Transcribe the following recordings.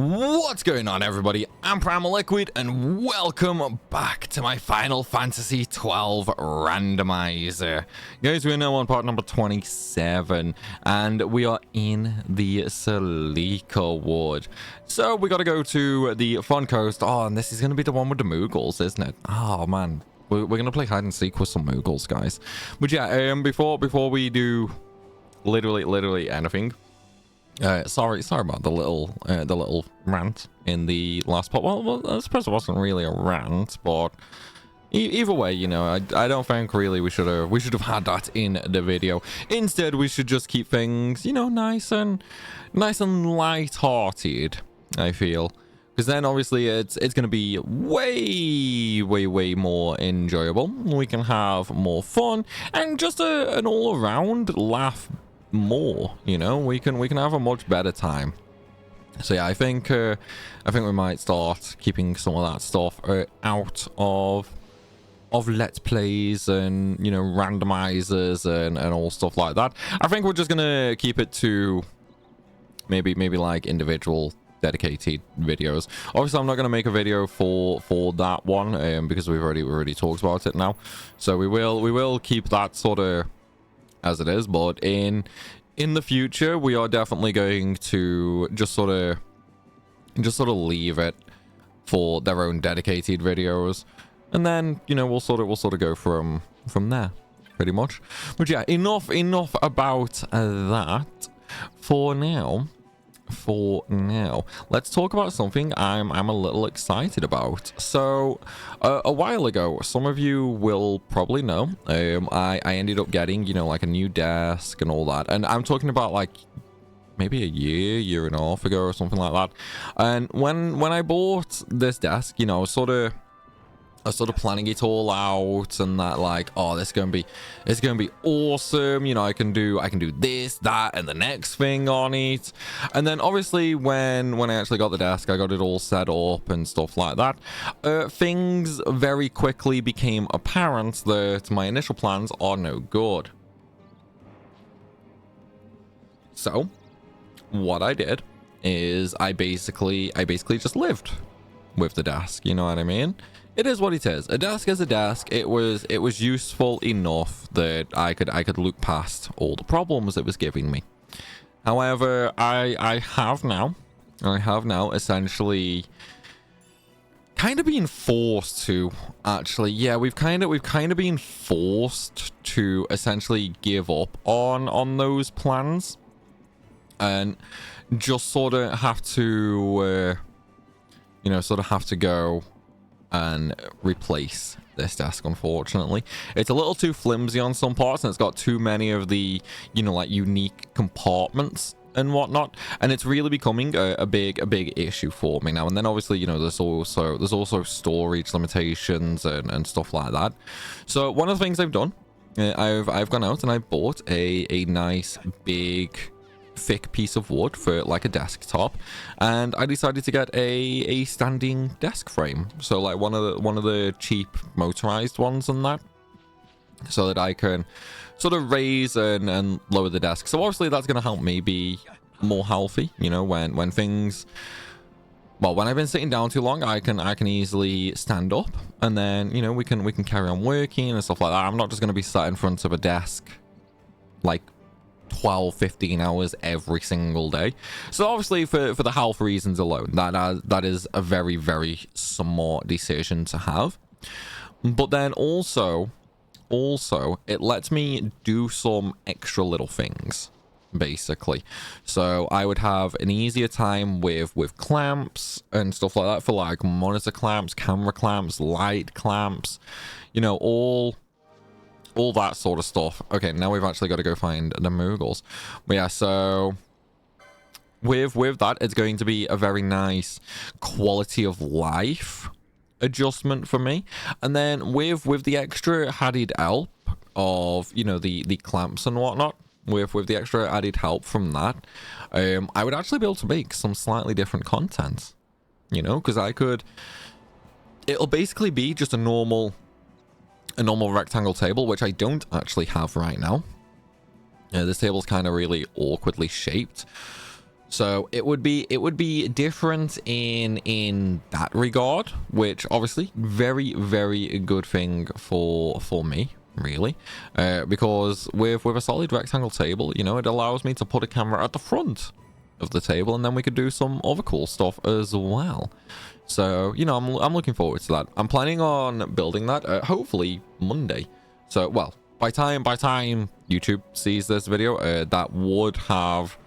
What's going on, everybody? I'm Primalliquid, and welcome back to my Final Fantasy 12 Randomizer. Guys, we're now on part number 27, and we are in the Salika Wood. So we got to go to the Phon coast. Oh, and this is going to be the one with the Moogles, isn't it? Oh, man. We're going to play hide and seek with some Moogles, guys. But yeah, before we do literally anything, sorry about the little rant in the last part. Well, I suppose it wasn't really a rant, but either way, you know, I don't think really we should have had that in the video. Instead, we should just keep things, you know, nice and light-hearted, I feel, because then obviously it's going to be way more enjoyable. We can have more fun and just an all-around laugh more, you know. We can have a much better time. So yeah, I think we might start keeping some of that stuff out of let's plays and, you know, randomizers and all stuff like that. I think we're just gonna keep it to maybe like individual dedicated videos. Obviously I'm not going to make a video for that one because we've already talked about it now, so we will keep that sort of as it is. But in the future, we are definitely going to just sort of leave it for their own dedicated videos, and then, you know, we'll sort of go from there, pretty much. But yeah, enough about that for now. Let's talk about something I'm a little excited about. So a while ago, some of you will probably know, I ended up getting, you know, like a new desk and all that, and I'm talking about like maybe a year and a half ago or something like that. And when I bought this desk, you know, I was sort of planning it all out, and that, like, oh, it's gonna be awesome, you know, I can do this, that, and the next thing on it. And then obviously when I actually got the desk, I got it all set up and stuff like that, things very quickly became apparent that my initial plans are no good. So what I did is I basically just lived with the desk, you know what I mean? It is what it is. A desk is a desk. It was useful enough that I could look past all the problems it was giving me. However, I have now essentially kind of been forced to, actually, yeah, we've kind of been forced to essentially give up on those plans, and just sort of have to you know, sort of have to go and replace this desk. Unfortunately, it's a little too flimsy on some parts, and it's got too many of the, you know, like unique compartments and whatnot, and it's really becoming a big issue for me now. And then obviously, you know, there's also storage limitations and stuff like that. So one of the things I've done, I've gone out and I bought a nice big thick piece of wood for like a desktop, and I decided to get a standing desk frame, so like one of the cheap motorized ones and that, so that I can sort of raise and lower the desk. So obviously that's going to help me be more healthy, you know, when things, well, when I've been sitting down too long, I can easily stand up, and then, you know, we can carry on working and stuff like that. I'm not just going to be sat in front of a desk like 12-15 hours every single day. So obviously for the health reasons alone, that is a very smart decision to have. But then also it lets me do some extra little things, basically. So I would have an easier time with clamps and stuff like that, for like monitor clamps, camera clamps, light clamps, you know, all that sort of stuff. Okay, now we've actually got to go find the Moogles. But yeah, so with that, it's going to be a very nice quality of life adjustment for me. And then with the extra added help of, you know, the clamps and whatnot, with the extra added help from that, I would actually be able to make some slightly different content, you know, because it'll basically be just a normal rectangle table, which I don't actually have right now. This table's kind of really awkwardly shaped, So it would be different in that regard, which obviously very good thing for me, really, because with a solid rectangle table, you know, it allows me to put a camera at the front of the table, and then we could do some other cool stuff as well. So, you know, I'm looking forward to that. I'm planning on building that hopefully Monday. So, well, by time YouTube sees this video, that would have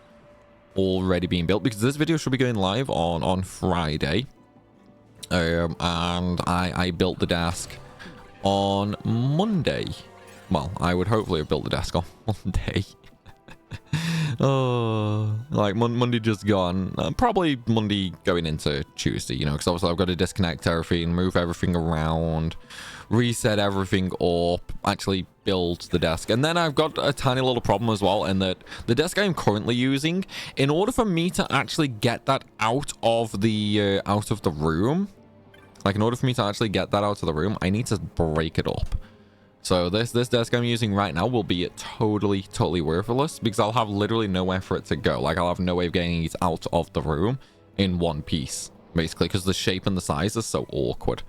already been built, because this video should be going live on Friday. And I built the desk on Monday. Well, I would hopefully have built the desk on Monday. Oh, like Monday just gone. Probably Monday going into Tuesday, you know, because obviously I've got to disconnect everything, move everything around, reset everything up, actually build the desk. And then I've got a tiny little problem as well, in that the desk I'm currently using, in order for me to actually get that out of the room, like in order for me to actually get that out of the room, I need to break it up. So this desk I'm using right now will be totally worthless, because I'll have literally nowhere for it to go. Like, I'll have no way of getting it out of the room in one piece, basically, because the shape and the size is so awkward.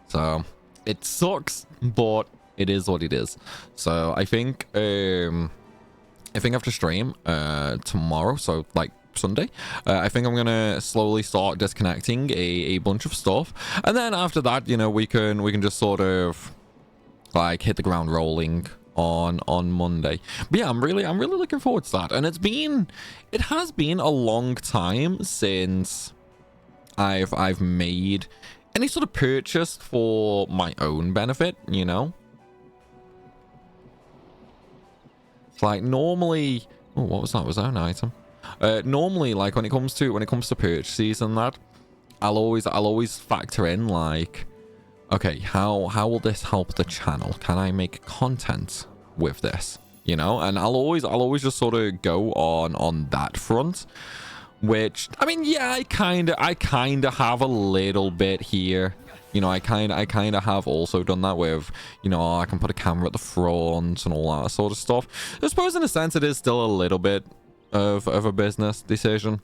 So it sucks, but it is what it is. So I think after stream tomorrow, so like Sunday, I think I'm gonna slowly start disconnecting a bunch of stuff, and then after that, you know, we can just sort of like hit the ground rolling on Monday. But yeah, I'm really looking forward to that. And it has been a long time since I've made any sort of purchase for my own benefit, you know. It's like normally, oh, what was that? Was that an item? Normally, like when it comes to purchases and that, I'll always factor in like, okay, how will this help the channel? Can I make content with this? You know, and I'll always just sort of go on that front. Which, I mean, yeah, I kind of have a little bit here. You know, I kind of have also done that with, you know, I can put a camera at the front and all that sort of stuff. I suppose in a sense it is still a little bit of a business decision.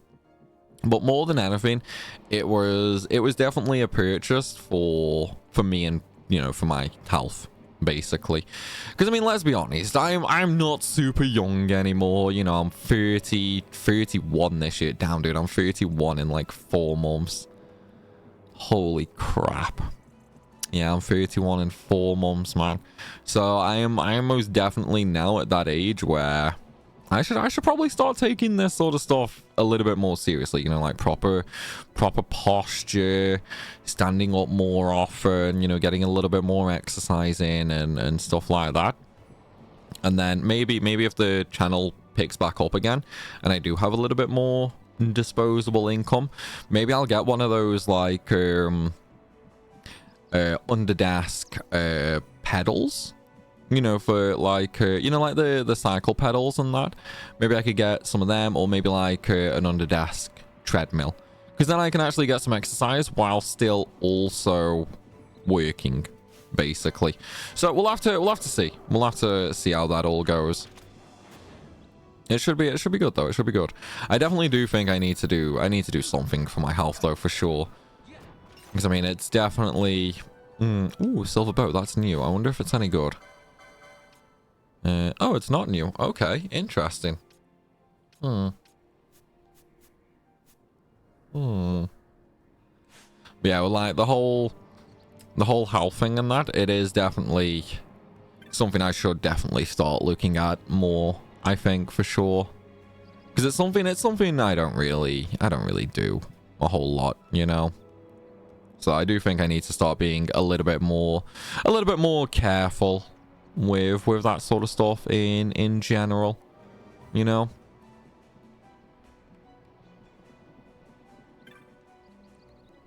But more than anything, it was definitely a purchase for me and, you know, for my health, basically. Because I mean, let's be honest, I'm not super young anymore. You know, I'm 31 this year. Damn, dude, I'm 31 in like 4 months. Holy crap. Yeah, I'm 31 in 4 months, man. So I am most definitely now at that age where I should probably start taking this sort of stuff a little bit more seriously, you know, like proper posture, standing up more often, you know, getting a little bit more exercise in and stuff like that. And then maybe if the channel picks back up again and I do have a little bit more disposable income, maybe I'll get one of those like under desk pedals. You know, for like, you know, like the cycle pedals and that. Maybe I could get some of them, or maybe like an under desk treadmill. Because then I can actually get some exercise while still also working, basically. So we'll have to see. We'll have to see how that all goes. It should be good though. It should be good. I definitely do think I need to do something for my health though, for sure. Because I mean, it's definitely ooh, silver boat, that's new. I wonder if it's any good. Oh, it's not new. Okay, interesting. But yeah, well, like the whole health thing and that, it is definitely something I should definitely start looking at more, I think, for sure. Because it's something I don't really do a whole lot, you know. So I do think I need to start being a little bit more careful with that sort of stuff in general, you know.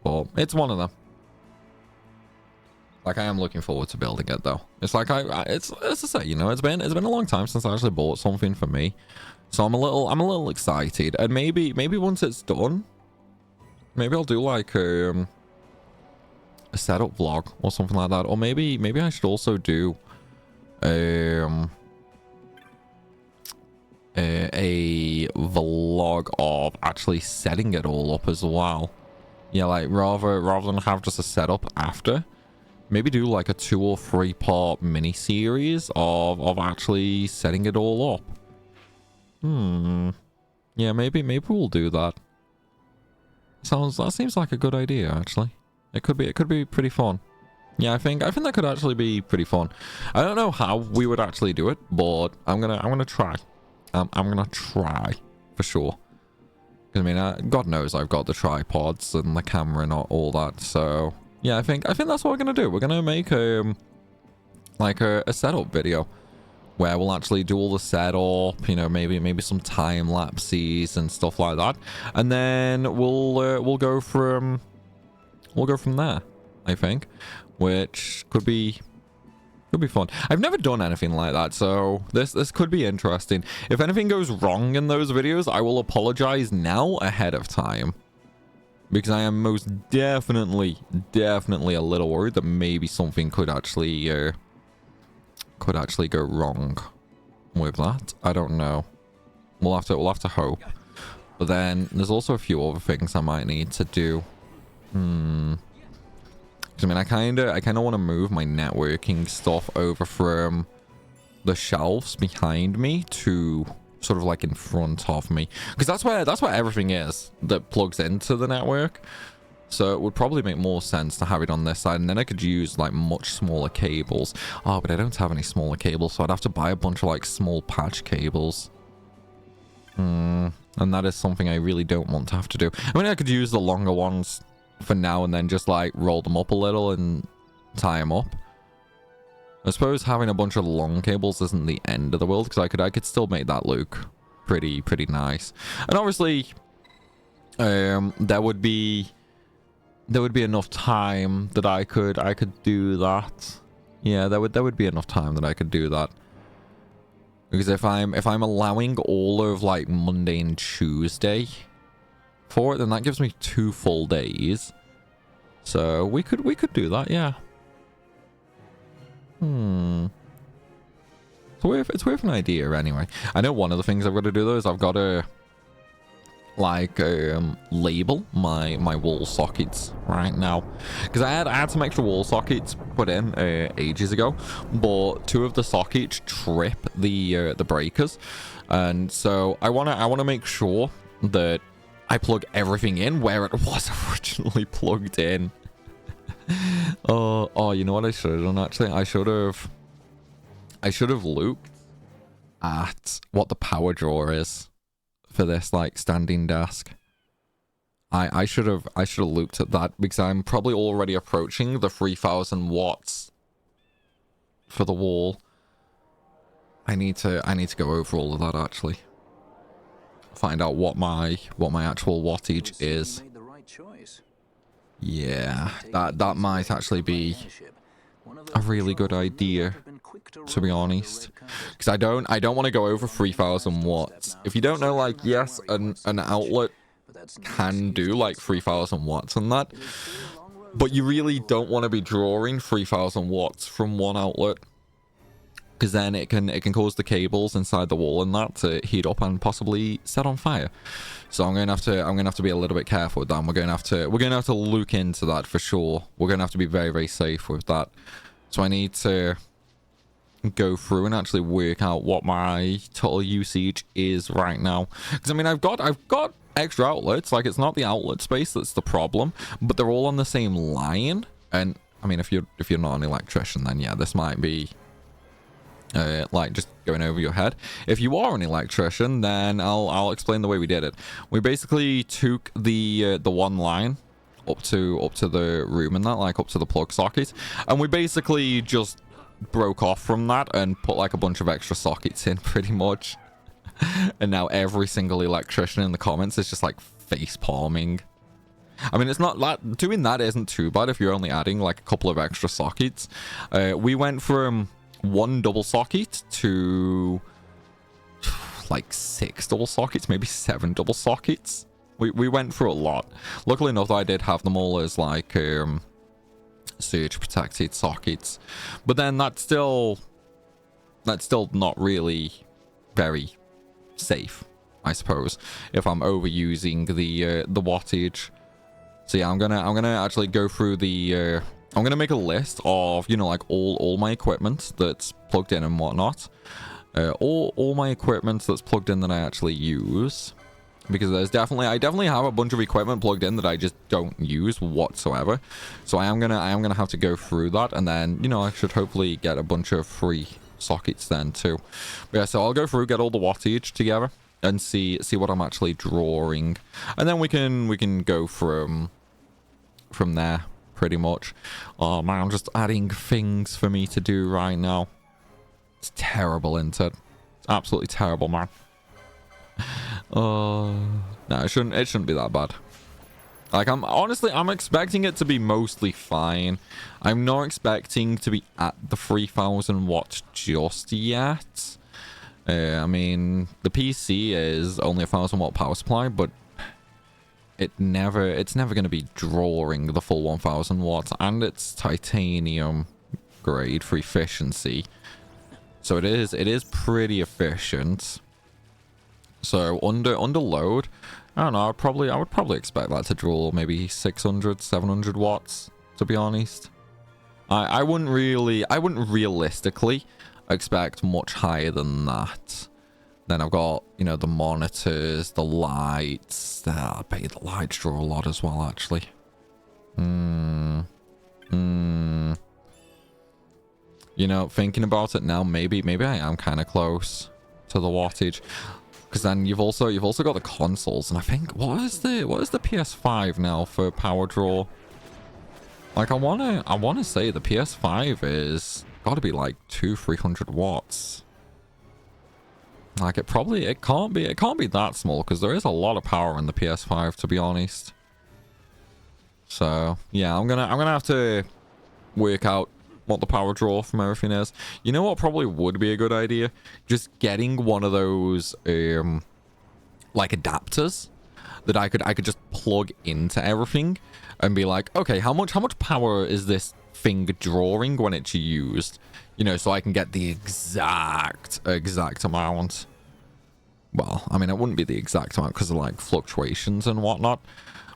But it's one of them. Like, I am looking forward to building it though. It's like it's as I say, you know, it's been a long time since I actually bought something for me, so I'm a little excited. And maybe once it's done, maybe I'll do like a setup vlog or something like that. Or maybe I should also do a a vlog of actually setting it all up as well. Yeah, like rather than have just a setup after, maybe do like a 2 or 3 part mini series of actually setting it all up. Yeah, maybe we'll do that. That seems like a good idea, actually. It could be pretty fun. Yeah, I think that could actually be pretty fun. I don't know how we would actually do it, but I'm gonna try. I'm gonna try for sure. I mean, God knows I've got the tripods and the camera and all that. So yeah, I think that's what we're gonna do. We're gonna make like a setup video where we'll actually do all the setup. You know, maybe some time lapses and stuff like that, and then we'll go from there. I think, which could be fun. I've never done anything like that, so this could be interesting. If anything goes wrong in those videos, I will apologize now ahead of time, because I am most definitely a little worried that maybe something could actually go wrong with that. I don't know. We'll have to hope. But then there's also a few other things I might need to do. I mean, I kind of want to move my networking stuff over from the shelves behind me to sort of like in front of me, because that's where everything is that plugs into the network. So it would probably make more sense to have it on this side, and then I could use like much smaller cables. Oh, but I don't have any smaller cables, so I'd have to buy a bunch of like small patch cables. And that is something I really don't want to have to do. I mean, I could use the longer ones for now and then just like roll them up a little and tie them up. I suppose having a bunch of long cables isn't the end of the world, because I could still make that look pretty nice. And obviously there would be enough time that I could do that. Yeah, there would be enough time that I could do that, because if I'm allowing all of like Monday and Tuesday for it, then that gives me 2 full days. So we could do that, yeah. It's worth an idea anyway. I know one of the things I've got to do though is I've got to like label my wall sockets right now, because I had some extra wall sockets put in ages ago, but 2 of the sockets trip the breakers, and so I wanna make sure that I plug everything in where it was originally plugged in. Oh, you know what I should have done actually? I should have looked at what the power draw is for this like standing desk. I should have looked at that, because I'm probably already approaching the 3000 watts for the wall. I need to go over all of that actually. Find out what my actual wattage is. Yeah, that might actually be a really good idea, to be honest, because I don't want to go over 3000 watts. If you don't know, like, yes, an outlet can do like 3000 watts and that, but you really don't want to be drawing 3000 watts from one outlet, because then it can cause the cables inside the wall and that to heat up and possibly set on fire. So I'm gonna have to be a little bit careful with that. We're gonna have to look into that for sure. We're gonna have to be very safe with that. So I need to go through and actually work out what my total usage is right now, because I mean I've got extra outlets. Like, it's not the outlet space that's the problem, but they're all on the same line. And I mean, if you're not an electrician, then yeah, this might be like just going over your head. If you are an electrician, then I'll explain the way we did it. We basically took the one line up to the room and that, like up to the plug socket, and we basically just broke off from that and put like a bunch of extra sockets in, pretty much. And now every single electrician in the comments is just like face palming. I mean, it's not that doing that isn't too bad if you're only adding like a couple of extra sockets. We went from 1 double socket to like 6 double sockets, maybe 7 double sockets. We went through a lot. Luckily enough, I did have them all as like surge protected sockets, but then that's still not really very safe, I suppose, if I'm overusing the wattage. So yeah, I'm gonna actually go through the I'm gonna make a list of, you know, like all my equipment that's plugged in and whatnot. All my equipment that's plugged in that I actually use, because I definitely have a bunch of equipment plugged in that I just don't use whatsoever. So I am gonna have to go through that, and then, you know, I should hopefully get a bunch of free sockets then too. But yeah, so I'll go through, get all the wattage together, and see what I'm actually drawing, and then we can go from there pretty much. Oh man, I'm just adding things for me to do right now. It's terrible, isn't it? It's absolutely terrible, man. No, it shouldn't be that bad. Like, I'm expecting it to be mostly fine. I'm not expecting to be at the 3000 watts just yet. I mean, the PC is only a 1000 watt power supply, but it's never going to be drawing the full 1000 watts, and it's titanium grade for efficiency. So it is pretty efficient. So under load, I don't know, I would probably expect that to draw maybe 600, 700 watts, to be honest. I wouldn't realistically expect much higher than that. Then I've got, you know, the monitors, the lights. I bet you the lights draw a lot as well, actually. You know, thinking about it now, maybe I am kind of close to the wattage, because then you've also got the consoles, and I think what is the PS5 now for power draw? Like, I wanna say the PS5 is got to be like 200-300 watts. Like, it can't be that small, because there is a lot of power in the PS5, to be honest. So yeah, I'm gonna have to work out what the power draw from everything is. You know what probably would be a good idea? Just getting one of those like adapters that I could just plug into everything and be like, okay, how much power is this thing drawing when it's used? You know, so I can get the exact amount. Well, I mean, it wouldn't be the exact amount because of like fluctuations and whatnot.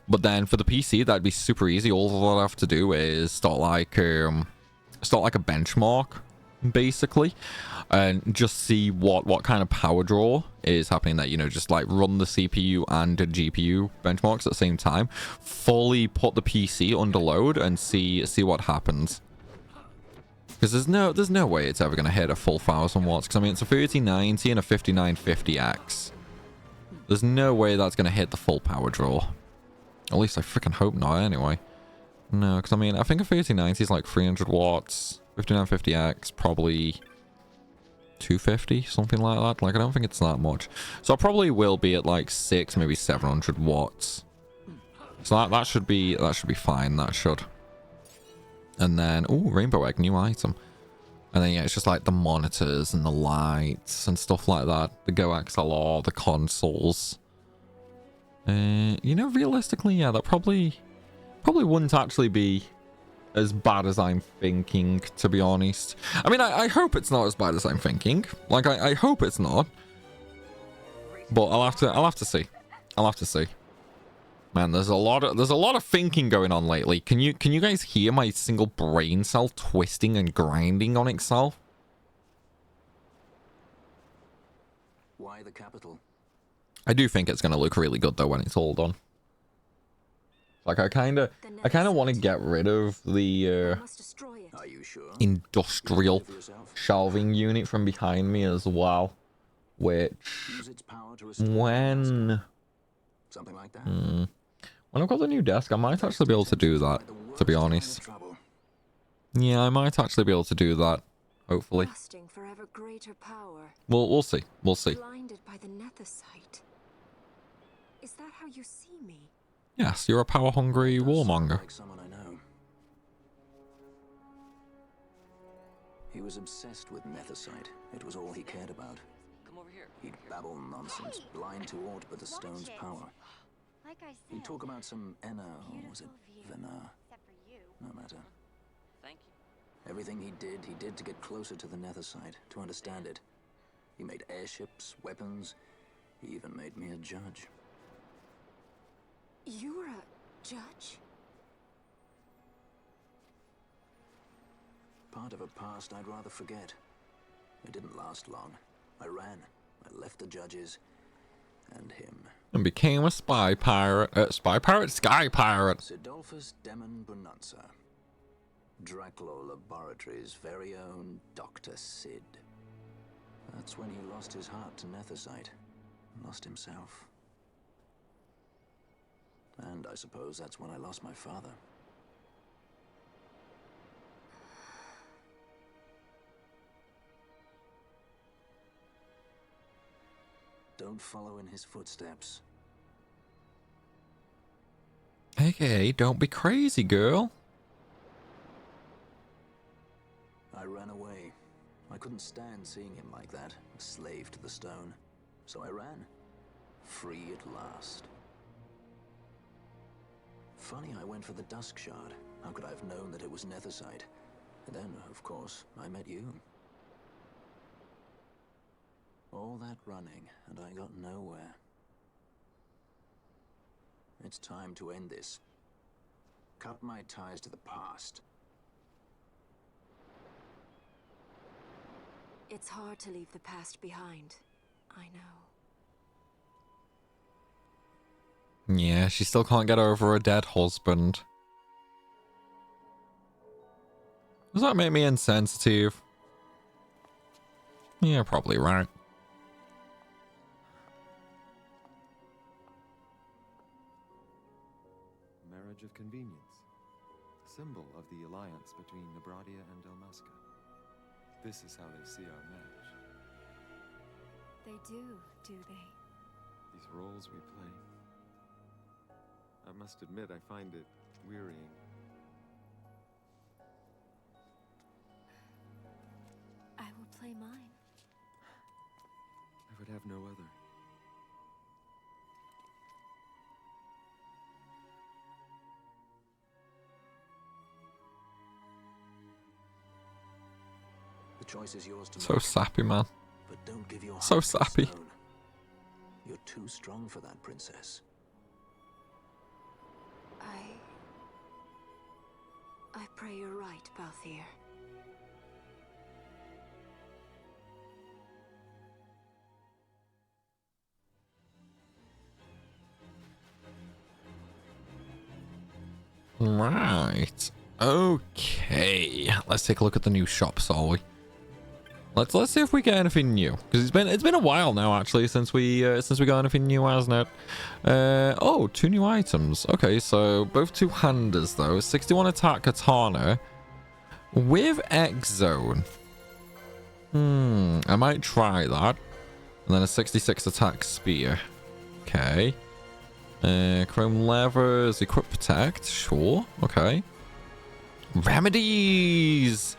But then for the PC, that'd be super easy. All I have to do is start like a benchmark, basically, and just see what kind of power draw is happening there. You know, just like run the CPU and the GPU benchmarks at the same time, fully put the PC under load, and see what happens. Because there's no way it's ever going to hit a full 1000 watts. Because I mean, it's a 3090 and a 5950X. There's no way that's going to hit the full power draw. At least I freaking hope not, anyway. No, because I mean, I think a 3090 is like 300 watts. 5950X, probably 250, something like that. Like, I don't think it's that much. So I probably will be at like 6, maybe 700 watts. So that should be fine. That should. And then, ooh, rainbow egg, new item. And then yeah, it's just like the monitors and the lights and stuff like that. The Go XLR, the consoles. You know, realistically, yeah, that probably wouldn't actually be as bad as I'm thinking, to be honest. I mean, I hope it's not as bad as I'm thinking. Like, I hope it's not. But I'll have to see. I'll have to see. Man, there's a lot of thinking going on lately. Can you guys hear my single brain cell twisting and grinding on itself? Why the capital? I do think it's going to look really good though when it's all done. Like, I kind of want to get rid of the Are you sure? industrial shelving unit from behind me as well, which when Something like that. when I've got the new desk, I might actually be able to do that, to be honest. Yeah, I might actually be able to do that, hopefully. For ever greater power. We'll see. We'll see. Blinded by the netherite. Is that how you see me? Yes, you're a power-hungry warmonger. Like someone I know. He was obsessed with netherite. It was all he cared about. Come over here. He'd babble nonsense, blind to aught but the stone's power. Like I said, He'd talk about some Enna, or was it Vena? except for you. No matter. Thank you. Everything he did to get closer to the netherite, to understand it. He made airships, weapons. He even made me a judge. You were a judge? Part of a past I'd rather forget. It didn't last long. I ran. I left the judges and him. And became a spy pirate. Spy pirate? Sky pirate. Sidolphus Demon Bonanza. Draculaur Laboratories' very own Dr. Sid. That's when he lost his heart to Nethicite. Lost himself. And I suppose that's when I lost my father. Don't follow in his footsteps. Hey, don't be crazy, girl. I ran away. I couldn't stand seeing him like that, a slave to the stone. So I ran. Free at last. Funny I went for the Dusk Shard. How could I have known that it was Nethicite? And then, of course, I met you. All that running, and I got nowhere. It's time to end this. Cut my ties to the past. It's hard to leave the past behind. I know. Yeah, she still can't get over her dead husband. Does that make me insensitive? Yeah, probably right. Marriage of convenience. Symbol of the alliance between Nebradia and Dalmasca. This is how they see our match. They do they? These roles we play. I must admit, I find it wearying. I will play mine. I would have no other. The choice is yours to So make. sappy, man. But don't give your So heart to the sappy. stone. You're too strong for that, princess. I pray you're right, Balthier. Right. Okay. Let's take a look at the new shop, shall we? Let's see if we get anything new, because it's been a while now actually since we got anything new, hasn't it? Oh, 2 new items. Okay, so both two-handers though. 61 attack katana with X zone. I might try that. And then a 66 attack spear. Okay. Chrome levers, equip protect. Sure. Okay. Remedies.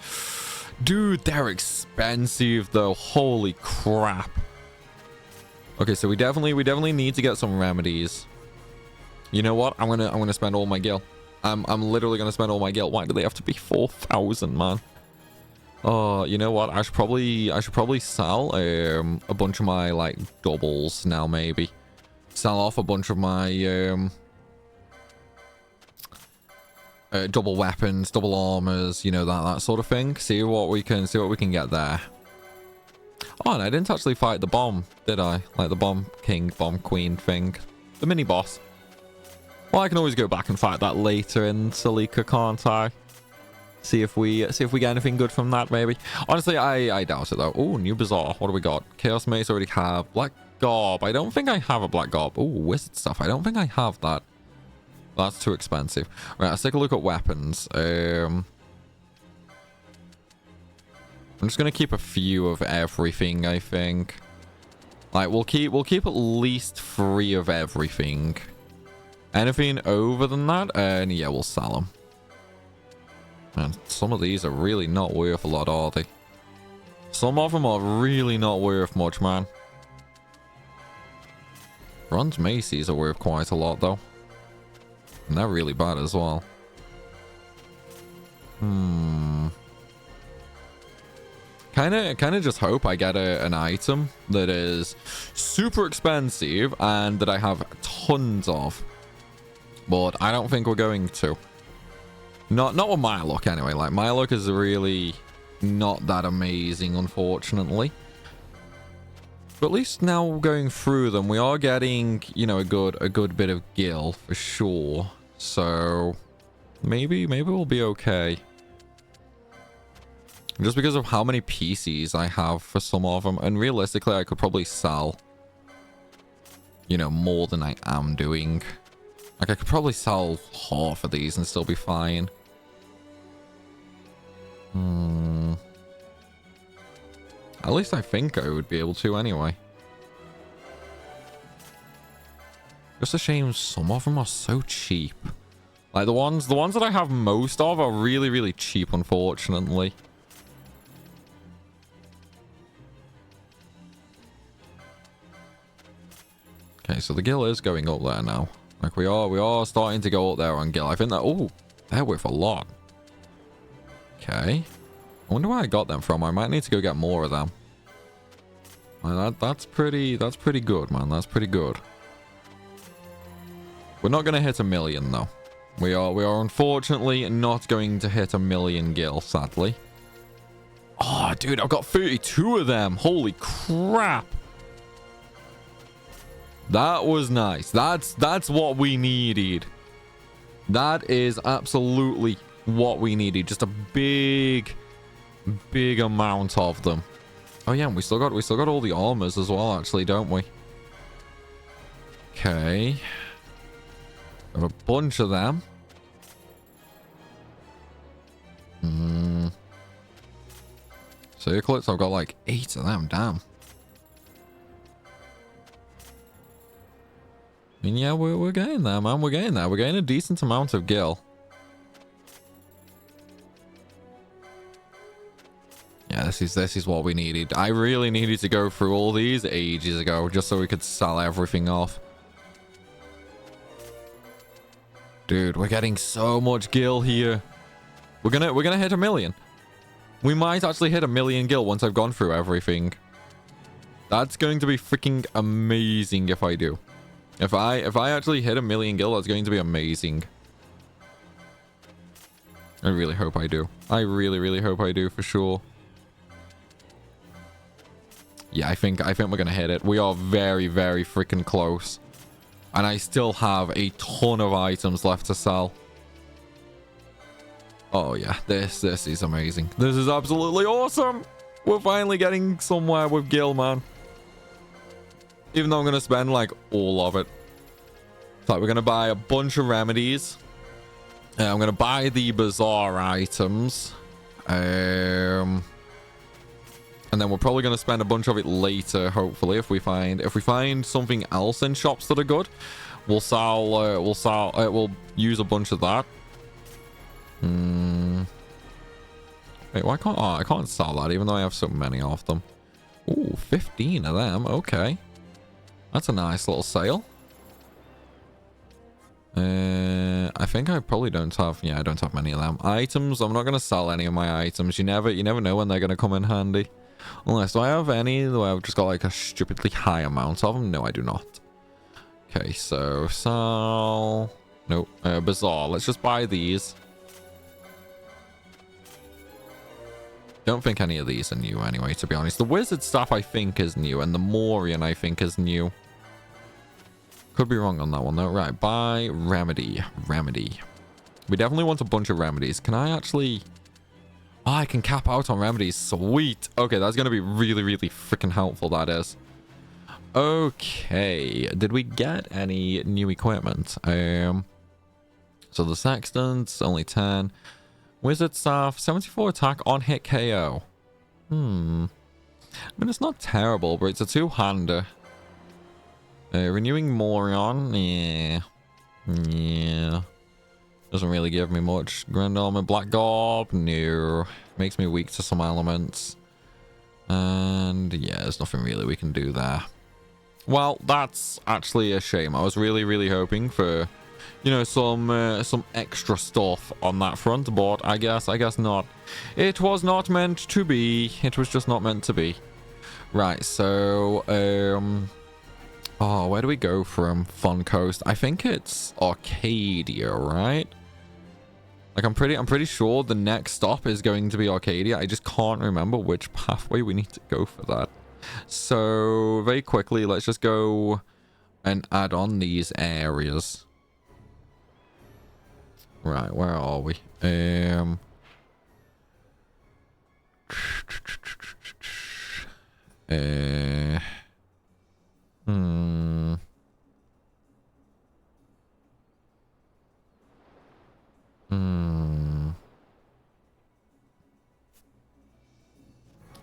Dude, they're expensive though. Holy crap. Okay, so we definitely need to get some remedies. You know what? I'm gonna spend all my gil. I'm literally gonna spend all my gil. Why do they have to be 4,000, man? Oh, you know what? I should probably sell a bunch of my like doubles now. Maybe sell off a bunch of my double weapons, double armors, you know, that sort of thing. See what we can get there. Oh, and I didn't actually fight the bomb, did I? Like the bomb king, bomb queen thing, the mini boss. Well, I can always go back and fight that later in Salika, can't I? See if we get anything good from that, maybe. Honestly, I doubt it though. Oh, new bazaar. What do we got? Chaos mace already have. Black garb. I don't think I have a black garb. Oh, wizard stuff. I don't think I have that. That's too expensive. Right, let's take a look at weapons. I'm just gonna keep a few of everything, I think. Like we'll keep at least 3 of everything. Anything over than that, and yeah, we'll sell them. Man, some of these are really not worth a lot, are they? Some of them are really not worth much, man. Bronze maces are worth quite a lot, though. And they're really bad as well. Kind kind of just hope I get an item that is super expensive and that I have tons of. But I don't think we're going to. Not with my luck anyway. Like, my luck is really not that amazing, unfortunately. But at least now going through them, we are getting, you know, a good bit of gil for sure. So maybe we'll be okay. Just because of how many PCs I have for some of them. And realistically, I could probably sell, you know, more than I am doing. Like, I could probably sell half of these and still be fine. At least I think I would be able to anyway. Just a shame some of them are so cheap. Like, the ones that I have most of are really, really cheap, unfortunately. Okay, so the gil is going up there now. Like, we are starting to go up there on gil. I think that, oh, they're worth a lot. Okay. I wonder where I got them from. I might need to go get more of them. That's pretty good, man. That's pretty good. We're not going to hit 1 million, though. We are unfortunately not going to hit 1 million gil, sadly. Oh, dude, I've got 32 of them. Holy crap. That was nice. That's what we needed. That is absolutely what we needed. Just a big amount of them. Oh yeah, and we still got all the armors as well, actually, don't we? Okay. Got a bunch of them. Circlets, I've got like 8 of them, damn. I mean, yeah, we're getting there, man. We're getting there. We're getting a decent amount of gil. Yeah, this is what we needed. I really needed to go through all these ages ago just so we could sell everything off. Dude, we're getting so much gil here. We're gonna hit 1 million. We might actually hit 1 million gil once I've gone through everything. That's going to be freaking amazing if I do. If I actually hit 1 million gil, that's going to be amazing. I really hope I do. I really hope I do for sure. Yeah, I think we're gonna hit it. We are very freaking close. And I still have a ton of items left to sell. Oh yeah, this is amazing. This is absolutely awesome. We're finally getting somewhere with gil, man. Even though I'm gonna spend like all of it. So we're gonna buy a bunch of remedies. I'm gonna buy the bazaar items. And then we're probably going to spend a bunch of it later, hopefully, if we find something else in shops that are good. We'll use a bunch of that. Wait, why can't I can't sell that even though I have so many of them. Ooh, 15 of them. Okay. That's a nice little sale. I think I probably don't have, yeah, I don't have many of them. Items, I'm not going to sell any of my items. You never know when they're going to come in handy. Unless, do I have any where I've just got like a stupidly high amount of them? No, I do not. Okay, so sell. Nope. Bazaar. Let's just buy these. Don't think any of these are new anyway, to be honest. The wizard staff I think is new, and the Morian I think is new. Could be wrong on that one though. Right, buy remedy. Remedy. We definitely want a bunch of remedies. Can I actually... Oh, I can cap out on remedies. Sweet. Okay, that's going to be really freaking helpful, that is. Okay. Did we get any new equipment? So the sextants, only 10. Wizard staff, 74 attack on hit KO. I mean, it's not terrible, but it's a two-hander. Renewing Morion. Yeah. Doesn't really give me much. Grand Armor, Black Garb, no. Makes me weak to some elements. And yeah, there's nothing really we can do there. Well, that's actually a shame. I was really hoping for you know, some extra stuff on that front, but I guess not. It was not meant to be. It was just not meant to be. Right, so oh, where do we go from Phon Coast? I think it's Arcadia, right? Like, I'm pretty sure the next stop is going to be Arcadia. I just can't remember which pathway we need to go for that. So, very quickly, let's just go and add on these areas. Right, where are we?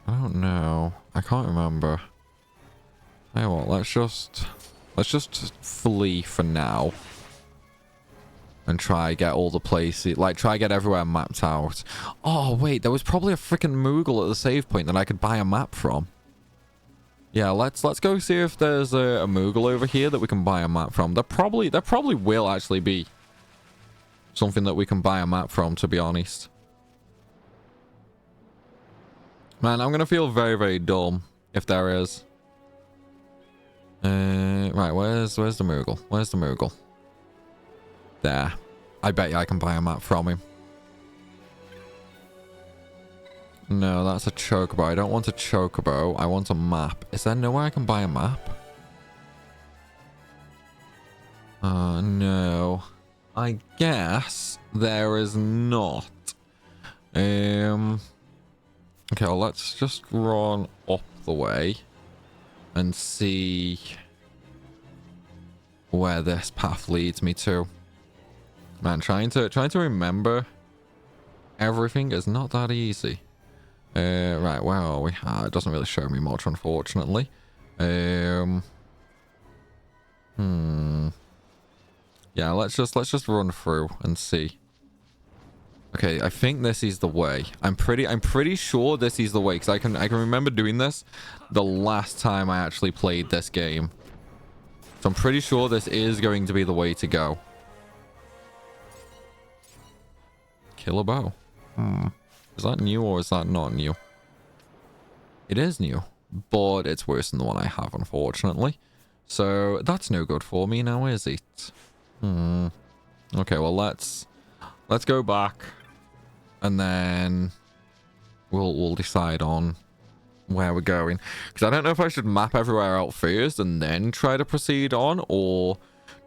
I don't know. I can't remember. Hey, what? Let's just flee for now and try get all the places, like try get everywhere mapped out. Oh wait, there was probably a freaking Moogle at the save point that I could buy a map from. Yeah, let's go see if there's a Moogle over here that we can buy a map from. There probably will actually be something that we can buy a map from, to be honest. Man, I'm gonna feel very, very dumb if there is. Right, where's the Moogle? Where's the Moogle? There. I bet you I can buy a map from him. No, that's a chocobo. I don't want a chocobo. I want a map. Is there nowhere I can buy a map? No. I guess there is not. Okay, well, let's just run up the way and see where this path leads me to. Man, trying to remember everything is not that easy. Right, where are we? It doesn't really show me much, unfortunately. Yeah, let's just run through and see. Okay, I think this is the way. I'm pretty sure this is the way, because I can remember doing this the last time I actually played this game. So I'm pretty sure this is going to be the way to go. Kill a bow. Is that new or is that not new? It is new, but it's worse than the one I have, unfortunately. So that's no good for me now, is it? Okay, well, let's go back. And then we'll decide on where we're going. Because I don't know if I should map everywhere out first and then try to proceed on, or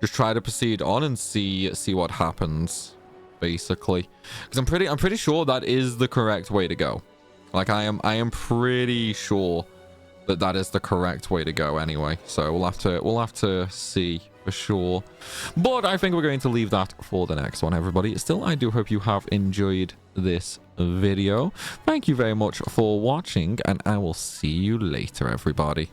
just try to proceed on and see what happens, basically. Because I'm pretty sure that is the correct way to go. Like I am pretty sure that is the correct way to go anyway. So we'll have to see for sure. But I think we're going to leave that for the next one, everybody. Still, I do hope you have enjoyed this video. Thank you very much for watching, and I will see you later, everybody.